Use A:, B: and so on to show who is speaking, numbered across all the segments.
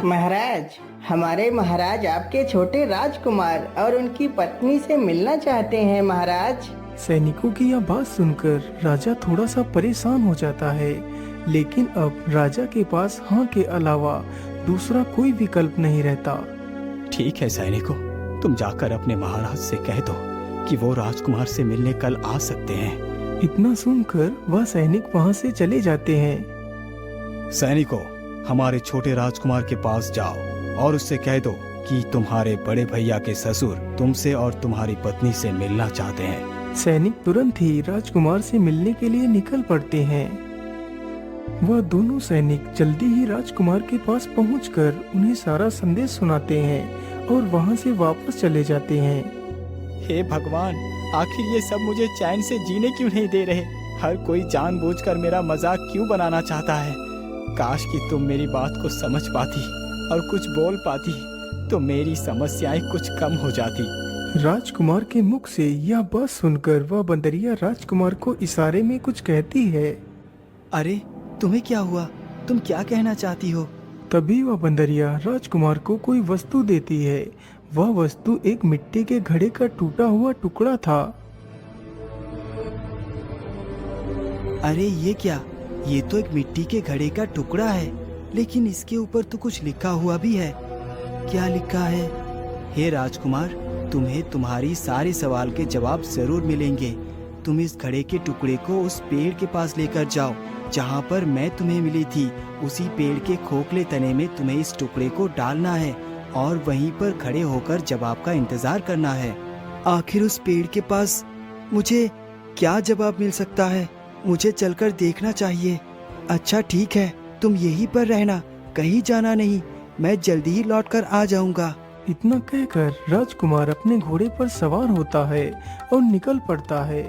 A: महाराज, हमारे महाराज आपके छोटे राजकुमार और उनकी पत्नी से मिलना चाहते हैं महाराज।
B: सैनिकों की यह बात सुनकर राजा थोड़ा सा परेशान हो जाता है, लेकिन अब राजा के पास हाँ के अलावा दूसरा कोई विकल्प नहीं रहता।
C: ठीक है सैनिकों, तुम जाकर अपने महाराज से कह दो कि वो राजकुमार से मिलने कल आ सकते हैं।
B: इतना सुनकर वह सैनिक वहाँ से चले जाते हैं।
C: सैनिकों, हमारे छोटे राजकुमार के पास जाओ और उससे कह दो कि तुम्हारे बड़े भैया के ससुर तुमसे और तुम्हारी पत्नी से मिलना चाहते हैं।
B: सैनिक तुरंत ही राजकुमार से मिलने के लिए निकल पड़ते हैं। वह दोनों सैनिक जल्दी ही राजकुमार के पास पहुंचकर उन्हें सारा संदेश सुनाते हैं और वहां से वापस चले जाते हैं।
C: हे भगवान, आखिर ये सब मुझे चैन से जीने क्यों नहीं दे रहे? हर कोई जानबूझकर मेरा मजाक क्यों बनाना चाहता है? काश कि तुम मेरी बात को समझ पाती और कुछ बोल पाती तो मेरी समस्याएं कुछ कम हो जाती।
B: राजकुमार के मुख से यह बात सुनकर वह बंदरिया राजकुमार को इशारे में कुछ कहती है।
C: अरे तुम्हें क्या हुआ? तुम क्या कहना चाहती हो?
B: तभी वह बंदरिया राजकुमार को कोई वस्तु देती है। वह वस्तु एक मिट्टी के घड़े का टूटा हुआ टुकड़ा था।
C: अरे ये क्या? ये तो एक मिट्टी के घड़े का टुकड़ा है, लेकिन इसके ऊपर तो कुछ लिखा हुआ भी है। क्या लिखा है? हे राजकुमार, तुम्हें तुम्हारी सारे सवाल के जवाब जरूर मिलेंगे। तुम इस घड़े के टुकड़े को उस पेड़ के पास लेकर जाओ जहाँ पर मैं तुम्हें मिली थी। उसी पेड़ के खोखले तने में तुम्हें इस टुकड़े को डालना है और वहीं पर खड़े होकर जवाब का इंतजार करना है। आखिर उस पेड़ के पास मुझे क्या जवाब मिल सकता है? मुझे चलकर देखना चाहिए। अच्छा ठीक है, तुम यहीं पर रहना, कहीं जाना नहीं, मैं जल्दी ही लौटकर आ जाऊंगा।
B: इतना कहकर राजकुमार अपने घोड़े पर सवार होता है और निकल पड़ता है।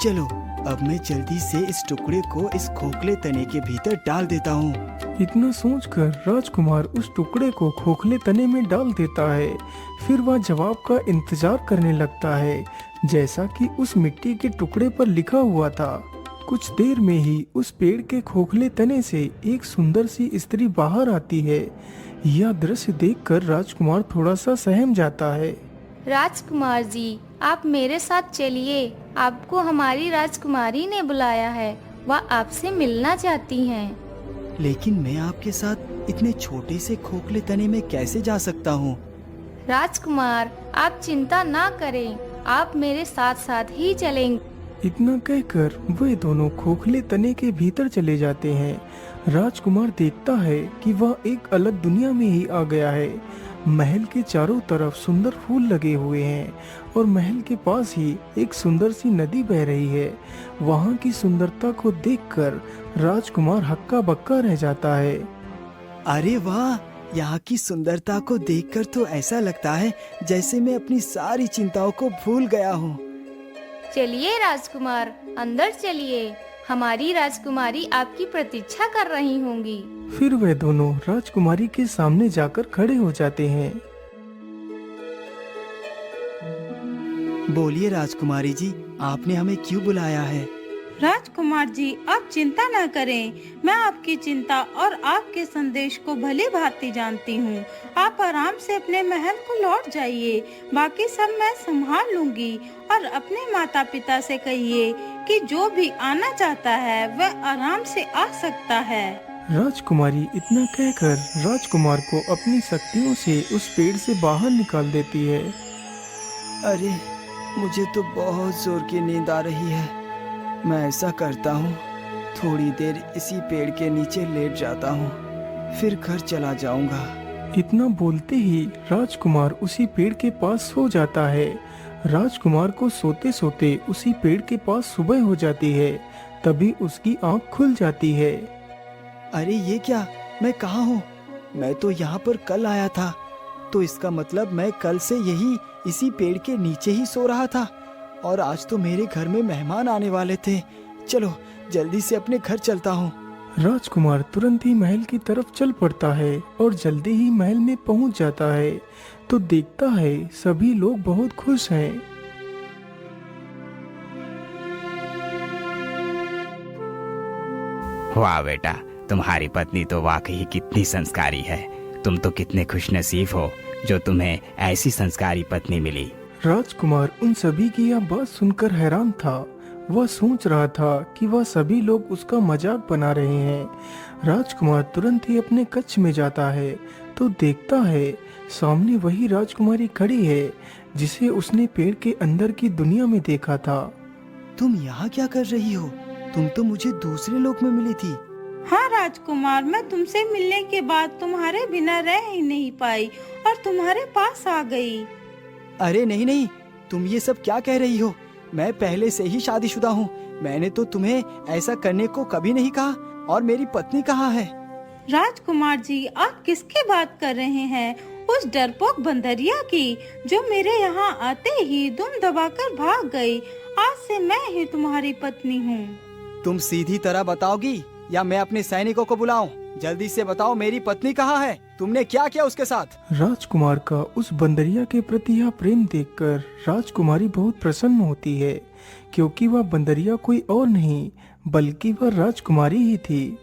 C: चलो अब मैं जल्दी से इस टुकड़े को इस खोखले तने के भीतर डाल देता हूँ।
B: इतना सोचकर राजकुमार उस टुकड़े को खोखले तने में डाल देता है। फिर वह जवाब का इंतजार करने लगता है, जैसा कि उस मिट्टी के टुकड़े पर लिखा हुआ था। कुछ देर में ही उस पेड़ के खोखले तने से एक सुंदर सी स्त्री बाहर आती है। यह दृश्य देखकर राजकुमार थोड़ा सा सहम जाता है।
D: राजकुमार जी, आप मेरे साथ चलिए, आपको हमारी राजकुमारी ने बुलाया है, वह आपसे मिलना चाहती हैं।
C: लेकिन मैं आपके साथ इतने छोटे से खोखले तने में कैसे जा सकता हूँ?
D: राजकुमार, आप चिंता ना करें, आप मेरे साथ साथ ही चलेंगे।
B: इतना कहकर वे दोनों खोखले तने के भीतर चले जाते हैं। राजकुमार देखता है कि वह एक अलग दुनिया में ही आ गया है। महल के चारों तरफ सुंदर फूल लगे हुए हैं और महल के पास ही एक सुंदर सी नदी बह रही है। वहाँ की सुंदरता को देखकर राजकुमार हक्का बक्का रह जाता है।
C: अरे वाह, यहाँ की सुंदरता को देखकर तो ऐसा लगता है जैसे मैं अपनी सारी चिंताओं को भूल गया हूँ।
D: चलिए राजकुमार, अंदर चलिए, हमारी राजकुमारी आपकी प्रतीक्षा कर रही होंगी।
B: फिर वे दोनों राजकुमारी के सामने जाकर खड़े हो जाते हैं।
C: बोलिए राजकुमारी जी, आपने हमें क्यों बुलाया है?
E: राजकुमार जी, आप चिंता न करें, मैं आपकी चिंता और आपके संदेश को भली भांति जानती हूँ। आप आराम से अपने महल को लौट जाइए, बाकी सब मैं संभाल लूंगी। और अपने माता पिता से कहिए कि जो भी आना चाहता है वह आराम से आ सकता है।
B: राजकुमारी इतना कहकर राजकुमार को अपनी शक्तियों से उस पेड़ से बाहर निकाल देती है।
C: अरे मुझे तो बहुत जोर की नींद आ रही है। मैं ऐसा करता हूँ, थोड़ी देर इसी पेड़ के नीचे लेट जाता हूँ, फिर घर चला जाऊंगा।
B: इतना बोलते ही राजकुमार उसी पेड़ के पास सो जाता है। राजकुमार को सोते सोते उसी पेड़ के पास सुबह हो जाती है। तभी उसकी आंख खुल जाती है।
C: अरे ये क्या, मैं कहाँ हूँ? मैं तो यहाँ पर कल आया था, तो इसका मतलब मैं कल से इसी पेड़ के नीचे ही सो रहा था। और आज तो मेरे घर में मेहमान आने वाले थे। चलो जल्दी से अपने घर चलता हूँ।
B: राजकुमार तुरंत ही महल की तरफ चल पड़ता है और जल्दी ही महल में पहुंच जाता है तो देखता है सभी लोग बहुत खुश हैं।
F: वाह बेटा, तुम्हारी पत्नी तो वाकई कितनी संस्कारी है। तुम तो कितने खुशनसीब हो जो तुम्हें ऐसी संस्कारी पत्नी मिली।
B: राजकुमार उन सभी की यह बात सुनकर हैरान था। वह सोच रहा था कि वह सभी लोग उसका मजाक बना रहे हैं। राजकुमार तुरंत ही अपने कक्ष में जाता है तो देखता है सामने वही राजकुमारी खड़ी है जिसे उसने पेड़ के अंदर की दुनिया में देखा था।
C: तुम यहाँ क्या कर रही हो? तुम तो मुझे दूसरे लोक में मिली थी।
E: हाँ राजकुमार, मैं तुमसे मिलने के बाद तुम्हारे बिना रह ही नहीं पाई और तुम्हारे पास आ गई।
C: अरे नहीं नहीं, तुम ये सब क्या कह रही हो? मैं पहले से ही शादीशुदा हूँ। मैंने तो तुम्हें ऐसा करने को कभी नहीं कहा। और मेरी पत्नी कहाँ है?
E: राजकुमार जी, आप किसकी बात कर रहे हैं? उस डरपोक बंदरिया की, जो मेरे यहाँ आते ही दुम दबाकर भाग गई। आज से मैं ही तुम्हारी पत्नी हूँ।
C: तुम सीधी तरह बताओगी या मैं अपने सैनिकों को बुलाऊं? जल्दी से बताओ, मेरी पत्नी कहाँ है? तुमने क्या किया उसके साथ?
B: राजकुमार का उस बंदरिया के प्रति यह प्रेम देखकर राजकुमारी बहुत प्रसन्न होती है, क्योंकि वह बंदरिया कोई और नहीं बल्कि वह राजकुमारी ही थी।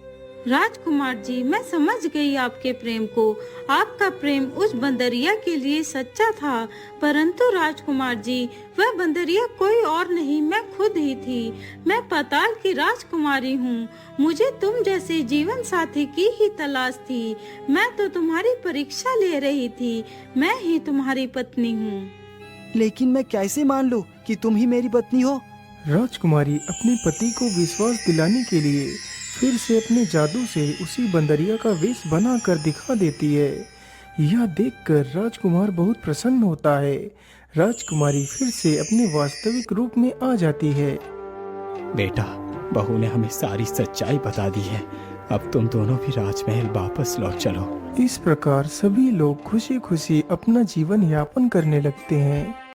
E: राजकुमार जी, मैं समझ गई आपके प्रेम को। आपका प्रेम उस बंदरिया के लिए सच्चा था, परंतु राजकुमार जी, वह बंदरिया कोई और नहीं, मैं खुद ही थी। मैं पाताल की राजकुमारी हूँ। मुझे तुम जैसे जीवन साथी की ही तलाश थी। मैं तो तुम्हारी परीक्षा ले रही थी। मैं ही तुम्हारी पत्नी हूँ।
C: लेकिन मैं कैसे मान लूं कि तुम ही मेरी पत्नी हो?
B: राजकुमारी अपने पति को विश्वास दिलाने के लिए फिर से अपने जादू से उसी बंदरिया का वेश बना कर दिखा देती है। यह देखकर राजकुमार बहुत प्रसन्न होता है। राजकुमारी फिर से अपने वास्तविक रूप में आ जाती है।
F: बेटा, बहू ने हमें सारी सच्चाई बता दी है। अब तुम दोनों भी राजमहल वापस लौट चलो।
B: इस प्रकार सभी लोग खुशी खुशी अपना जीवन यापन करने लगते हैं।